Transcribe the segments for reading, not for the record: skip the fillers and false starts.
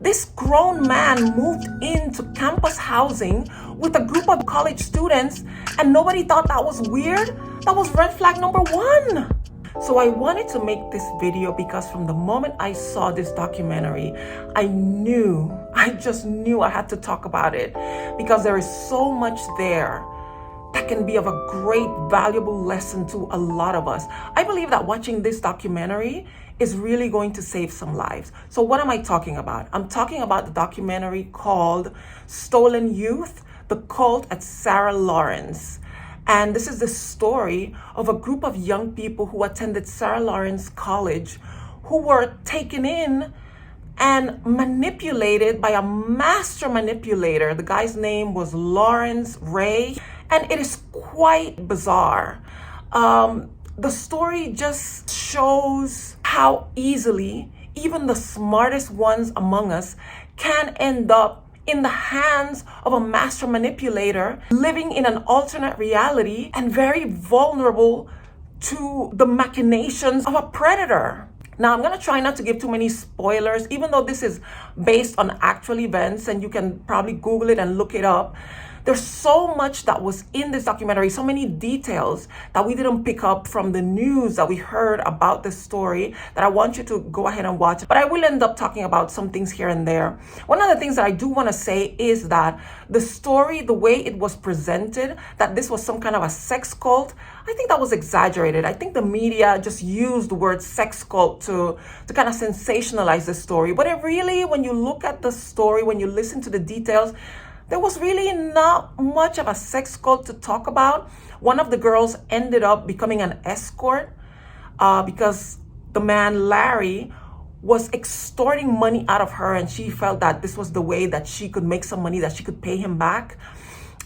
This grown man moved into campus housing with a group of college students, and nobody thought that was weird. That was red flag number one. So I wanted to make this video because from the moment I saw this documentary, I just knew I had to talk about it, because there is so much there that can be of a great, valuable lesson to a lot of us. I believe that watching this documentary is really going to save some lives. So what am I talking about? I'm talking about the documentary called Stolen Youth, The Cult at Sarah Lawrence. And this is the story of a group of young people who attended Sarah Lawrence College who were taken in and manipulated by a master manipulator. The guy's name was Lawrence Ray, and it is quite bizarre. The story just shows how easily even the smartest ones among us can end up in the hands of a master manipulator, living in an alternate reality and very vulnerable to the machinations of a predator. Now, I'm going to try not to give too many spoilers, even though this is based on actual events and you can probably Google it and look it up. There's so much that was in this documentary, so many details that we didn't pick up from the news that we heard about this story, that I want you to go ahead and watch. But I will end up talking about some things here and there. One of the things that I do want to say is that the story, the way it was presented, that this was some kind of a sex cult, I think that was exaggerated. I think the media just used the word sex cult to kind of sensationalize the story. But it really, when you look at the story, when you listen to the details, there was really not much of a sex cult to talk about. One of the girls ended up becoming an escort because the man, Larry, was extorting money out of her, and she felt that this was the way that she could make some money, that she could pay him back.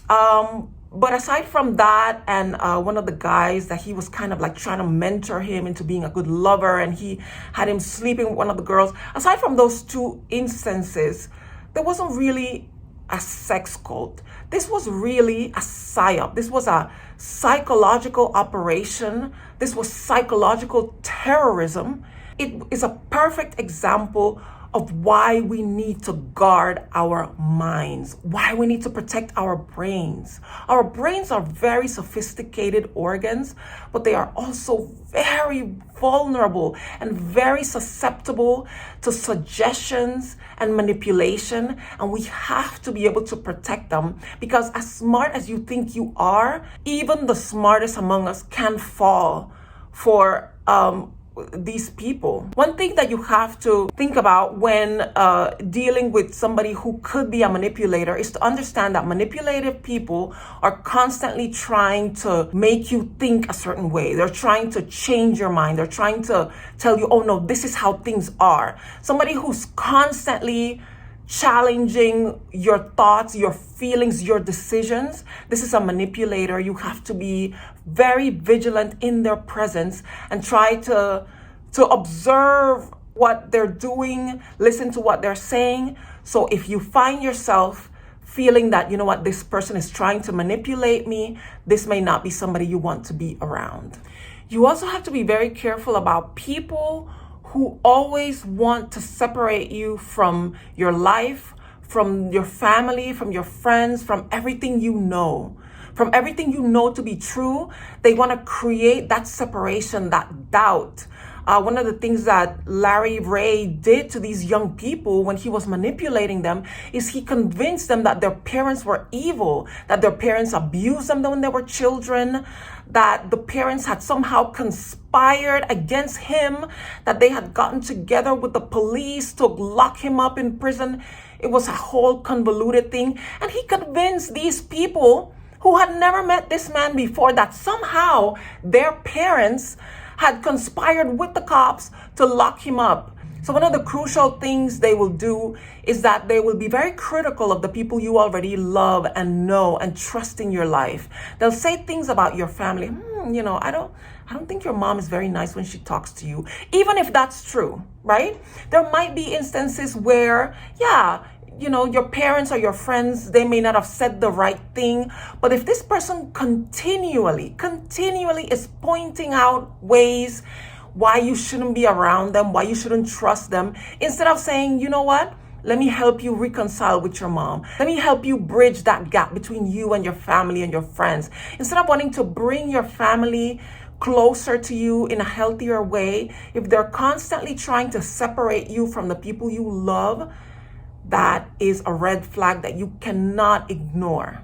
But aside from that, and one of the guys that he was kind of like trying to mentor him into being a good lover, and he had him sleeping with one of the girls. Aside from those two instances, there wasn't really a sex cult. This was really a psyop. This was a psychological operation. This was psychological terrorism. It is a perfect example of why we need to guard our minds, why we need to protect our brains. Our brains are very sophisticated organs, but they are also very vulnerable and very susceptible to suggestions and manipulation, and we have to be able to protect them, because as smart as you think you are, even the smartest among us can fall for these people. One thing that you have to think about when dealing with somebody who could be a manipulator is to understand that manipulative people are constantly trying to make you think a certain way. They're trying to change your mind. They're trying to tell you, oh no, this is how things are. Somebody who's constantly challenging your thoughts, your feelings, your decisions. This is a manipulator. You have to be very vigilant in their presence and try to observe what they're doing, listen to what they're saying. So if you find yourself feeling that, you know what, this person is trying to manipulate me, this may not be somebody you want to be around. You also have to be very careful about people who always want to separate you from your life, from your family, from your friends, from everything you know. From everything you know to be true, they want to create that separation, that doubt. One of the things that Larry Ray did to these young people when he was manipulating them is he convinced them that their parents were evil, that their parents abused them when they were children, that the parents had somehow conspired against him, that they had gotten together with the police to lock him up in prison. It was a whole convoluted thing. And he convinced these people who had never met this man before that somehow their parents had conspired with the cops to lock him up. So one of the crucial things they will do is that they will be very critical of the people you already love and know and trust in your life. They'll say things about your family. I don't think your mom is very nice when she talks to you. Even if that's true, right? There might be instances where, your parents or your friends, they may not have said the right thing. But if this person continually is pointing out ways why you shouldn't be around them, why you shouldn't trust them, instead of saying, you know what, Let me help you reconcile with your mom. Let me help you bridge that gap between you and your family and your friends. Instead of wanting to bring your family closer to you in a healthier way, if they're constantly trying to separate you from the people you love, that is a red flag that you cannot ignore.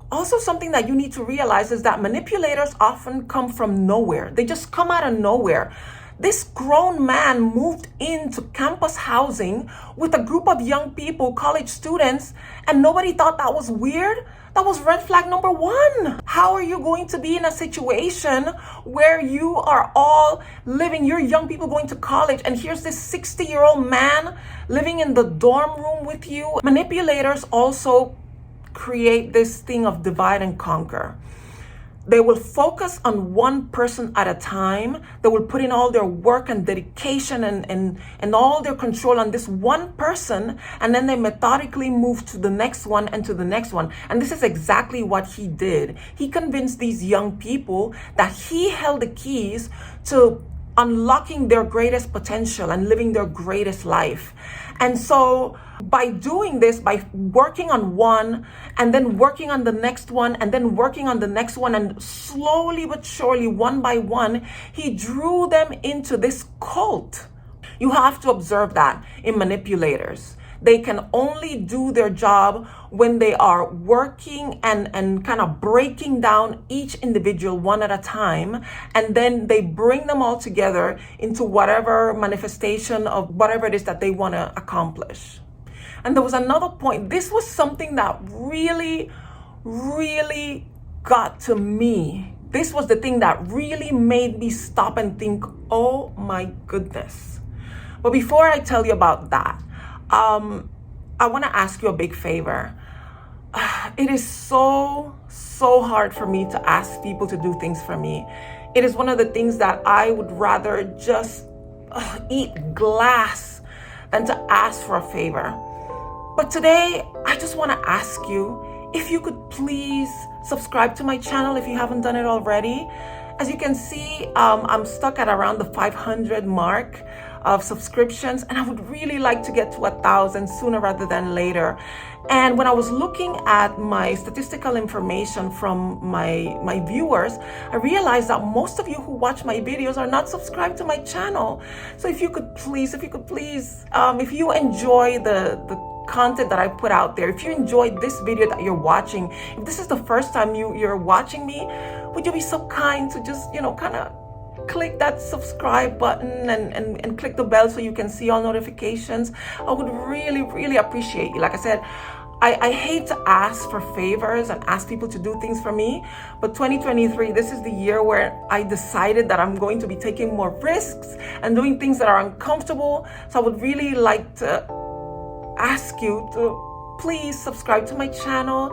Also, something that you need to realize is that manipulators often come from nowhere. They just come out of nowhere. This grown man moved into campus housing with a group of young people, college students, and nobody thought that was weird. That was red flag number one. How are you going to be in a situation where you are all living, you're young people going to college, and here's this 60-year-old man living in the dorm room with you? Manipulators also create this thing of divide and conquer. They will focus on one person at a time. They will put in all their work and dedication and all their control on this one person, and then they methodically move to the next one and to the next one. And this is exactly what he did. He convinced these young people that he held the keys to unlocking their greatest potential and living their greatest life. And so by doing this, by working on one and then working on the next one and then working on the next one, and slowly but surely, one by one, he drew them into this cult. You have to observe that in manipulators. They can only do their job when they are working and kind of breaking down each individual one at a time, and then they bring them all together into whatever manifestation of whatever it is that they want to accomplish. And there was another point. This was something that really, really got to me. This was the thing that really made me stop and think, oh my goodness. But before I tell you about that, I want to ask you a big favor. It is so hard for me to ask people to do things for me. It is one of the things that I would rather just eat glass than to ask for a favor. But today, I just want to ask you if you could please subscribe to my channel if you haven't done it already. As you can see, I'm stuck at around the 500 mark of subscriptions, and I would really like to get to 1,000 sooner rather than later. And when I was looking at my statistical information from my viewers, I realized that most of you who watch my videos are not subscribed to my channel. So if you could please, if you enjoy the content that I put out there, if you enjoyed this video that you're watching, if this is the first time you're watching me, would you be so kind to just, kind of click that subscribe button and click the bell so you can see all notifications? I would really, really appreciate you. Like I said, I hate to ask for favors and ask people to do things for me, but 2023, this is the year where I decided that I'm going to be taking more risks and doing things that are uncomfortable. So I would really like to ask you to please subscribe to my channel,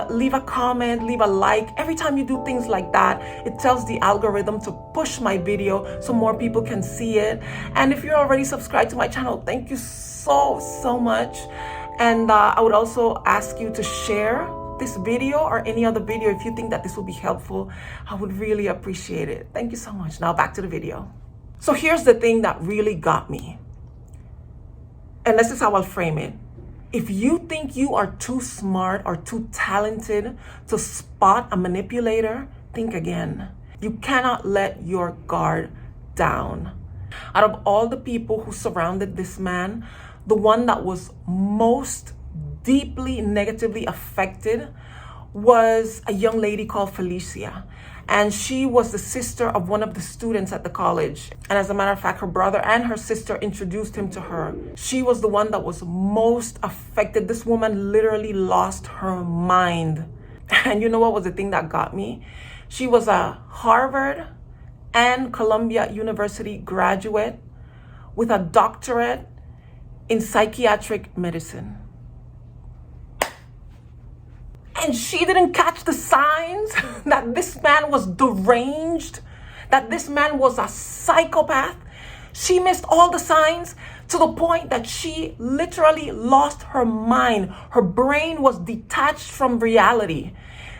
leave a comment, leave a like. Every time you do things like that, it tells the algorithm to push my video so more people can see it. And if you're already subscribed to my channel, thank you so much. And I would also ask you to share this video or any other video if you think that this will be helpful. I would really appreciate it. Thank you so much. Now back to the video. So here's the thing that really got me. And this is how I'll frame it. If you think you are too smart or too talented to spot a manipulator, think again. You cannot let your guard down. Out of all the people who surrounded this man, the one that was most deeply negatively affected was a young lady called Felicia. And she was the sister of one of the students at the college. And as a matter of fact, her brother and her sister introduced him to her. She was the one that was most affected. This woman literally lost her mind. And you know what was the thing that got me? She was a Harvard and Columbia University graduate with a doctorate in psychiatric medicine. And she didn't catch the signs that this man was deranged, that this man was a psychopath. She missed all the signs to the point that she literally lost her mind. Her brain was detached from reality.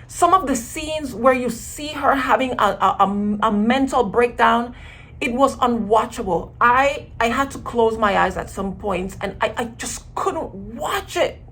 Some of the scenes where you see her having a mental breakdown It was unwatchable. I had to close my eyes at some points, and I just couldn't watch it.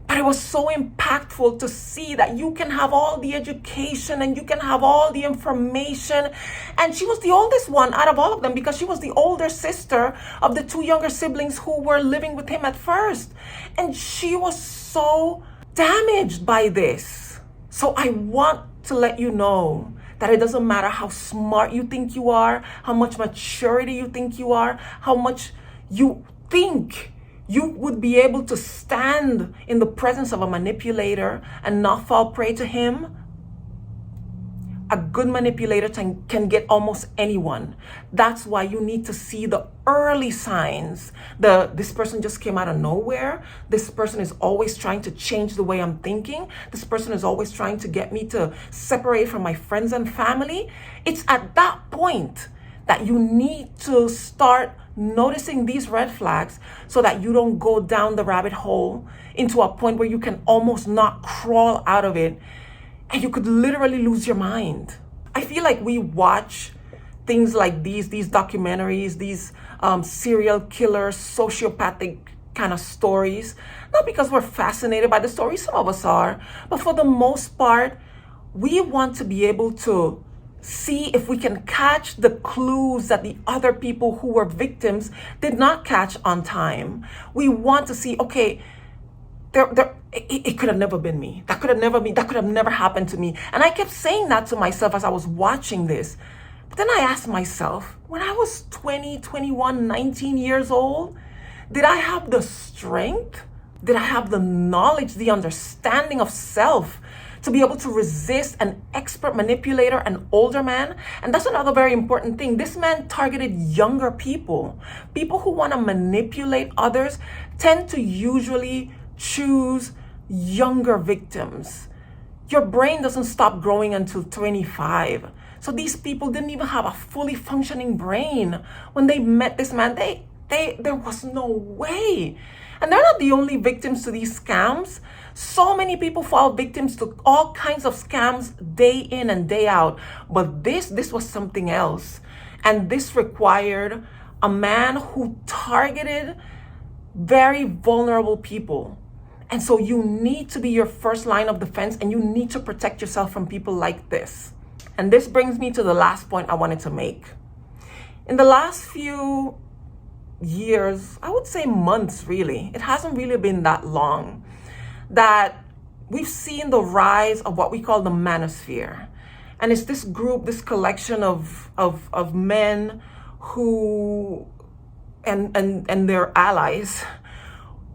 But it was so impactful to see that you can have all the education and you can have all the information. And she was the oldest one out of all of them because she was the older sister of the two younger siblings who were living with him at first. And she was so damaged by this. So I want to let you know that it doesn't matter how smart you think you are, how much maturity you think you are, how much you think you would be able to stand in the presence of a manipulator and not fall prey to him. A good manipulator can get almost anyone. That's why you need to see the early signs. This person just came out of nowhere. This person is always trying to change the way I'm thinking. This person is always trying to get me to separate from my friends and family. It's at that point that you need to start noticing these red flags so that you don't go down the rabbit hole into a point where you can almost not crawl out of it and you could literally lose your mind. I feel like we watch things like these documentaries, these serial killer, sociopathic kind of stories, not because we're fascinated by the stories, some of us are, but for the most part, we want to be able to see if we can catch the clues that the other people who were victims did not catch on time. We want to see, okay, it could have never been me. That could have never happened to me. And I kept saying that to myself as I was watching this. But then I asked myself, when I was 20, 21, 19 years old, did I have the strength? Did I have the knowledge, the understanding of self to be able to resist an expert manipulator, an older man? And that's another very important thing. This man targeted younger people. People who want to manipulate others tend to usually choose younger victims. Your brain doesn't stop growing until 25. So these people didn't even have a fully functioning brain. When they met this man, there was no way. And they're not the only victims to these scams. So many people fall victims to all kinds of scams day in and day out. But this was something else. And this required a man who targeted very vulnerable people. And so you need to be your first line of defense, and you need to protect yourself from people like this. And this brings me to the last point I wanted to make. In the last few years, I would say months really, it hasn't really been that long, that we've seen the rise of what we call the Manosphere. And it's this group, this collection of men who and their allies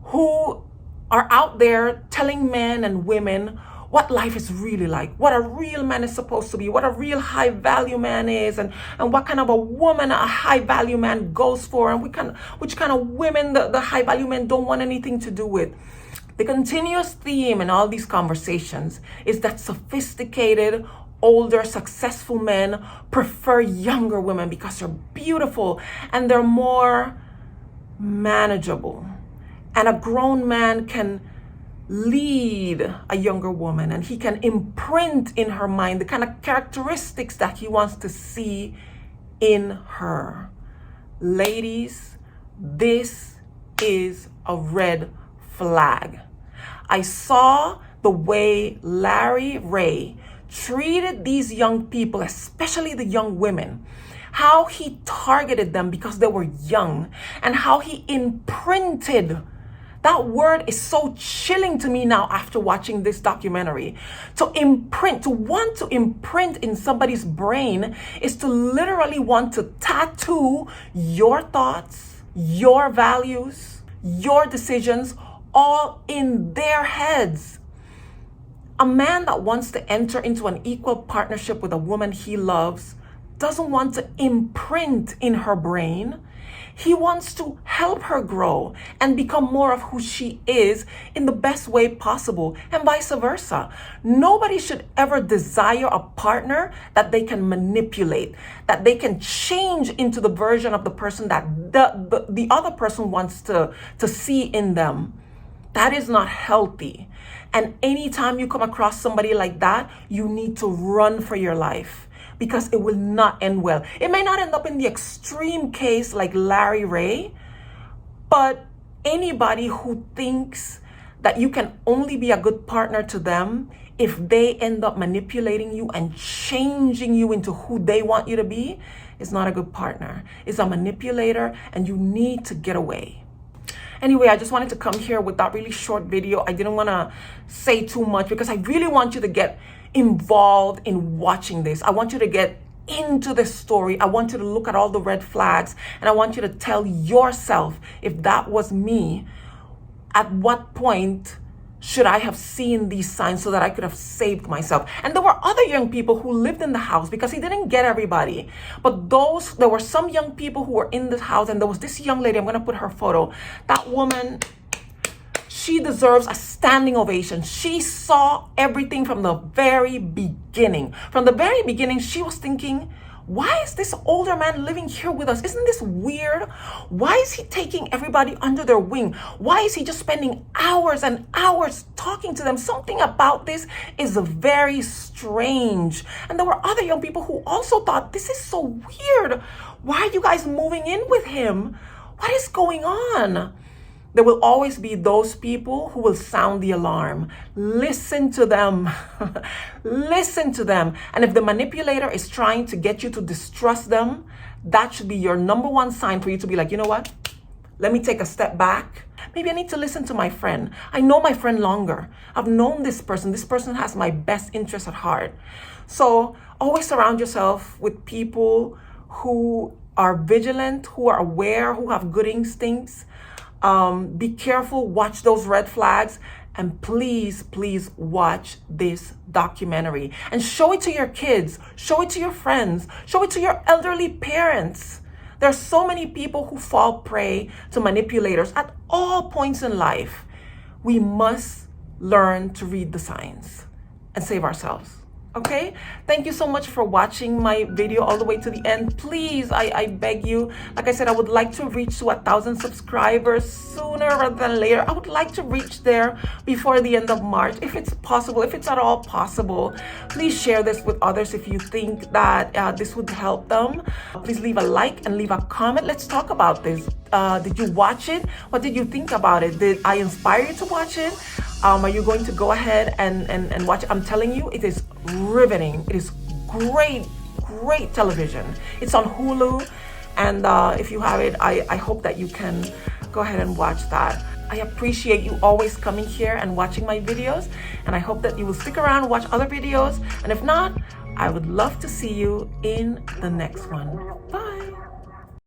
who are out there telling men and women what life is really like, what a real man is supposed to be, what a real high value man is, and what kind of a woman a high value man goes for, and which kind of women the high value men don't want anything to do with. The continuous theme in all these conversations is that sophisticated, older, successful men prefer younger women because they're beautiful and they're more manageable. And a grown man can lead a younger woman, and he can imprint in her mind the kind of characteristics that he wants to see in her. Ladies, this is a red flag. I saw the way Larry Ray treated these young people, especially the young women, how he targeted them because they were young, and how he imprinted. That word is so chilling to me now after watching this documentary. To want to imprint in somebody's brain is to literally want to tattoo your thoughts, your values, your decisions, all in their heads. A man that wants to enter into an equal partnership with a woman he loves doesn't want to imprint in her brain. He wants to help her grow and become more of who she is in the best way possible, and vice versa. Nobody should ever desire a partner that they can manipulate, that they can change into the version of the person that the other person wants to see in them. That is not healthy. And anytime you come across somebody like that, you need to run for your life, because it will not end well. It may not end up in the extreme case like Larry Ray, but anybody who thinks that you can only be a good partner to them if they end up manipulating you and changing you into who they want you to be is not a good partner. It's a manipulator, and you need to get away. Anyway, I just wanted to come here with that really short video. I didn't want to say too much because I really want you to get involved in watching this. I want you to get into the story. I want you to look at all the red flags, and I want you to tell yourself, if that was me, at what point should I have seen these signs so that I could have saved myself? And there were other young people who lived in the house, because he didn't get everybody. But there were some young people who were in the house, and there was this young lady. I'm going to put her photo. That woman, she deserves a standing ovation. She saw everything from the very beginning. From the very beginning, she was thinking, why is this older man living here with us? Isn't this weird? Why is he taking everybody under their wing? Why is he just spending hours and hours talking to them? Something about this is very strange. And there were other young people who also thought, this is so weird. Why are you guys moving in with him? What is going on? There will always be those people who will sound the alarm. Listen to them. Listen to them. And if the manipulator is trying to get you to distrust them, that should be your number one sign for you to be like, you know what? Let me take a step back. Maybe I need to listen to my friend. I know my friend longer. I've known this person. This person has my best interest at heart. So always surround yourself with people who are vigilant, who are aware, who have good instincts. Be careful, watch those red flags, and please watch this documentary and show it to your kids, show it to your friends, show it to your elderly parents. There are so many people who fall prey to manipulators at all points in life. We must learn to read the signs and save ourselves. Okay, thank you so much for watching my video all the way to the end. Please, I beg you, like I said, I would like to reach to 1,000 subscribers sooner rather than later. I would like to reach there before the end of March, if it's possible, if it's at all possible. Please share this with others if you think that this would help them. Please leave a like and leave a comment. Let's talk about this. Did you watch it? What did you think about it? Did I inspire you to watch it? Are you going to go ahead and watch it? I'm telling you, it is riveting. It is great television. It's on Hulu, and if you have it, I hope that you can go ahead and watch that. I appreciate you always coming here and watching my videos, and I hope that you will stick around and watch other videos, and if not, I would love to see you in the next one. Bye.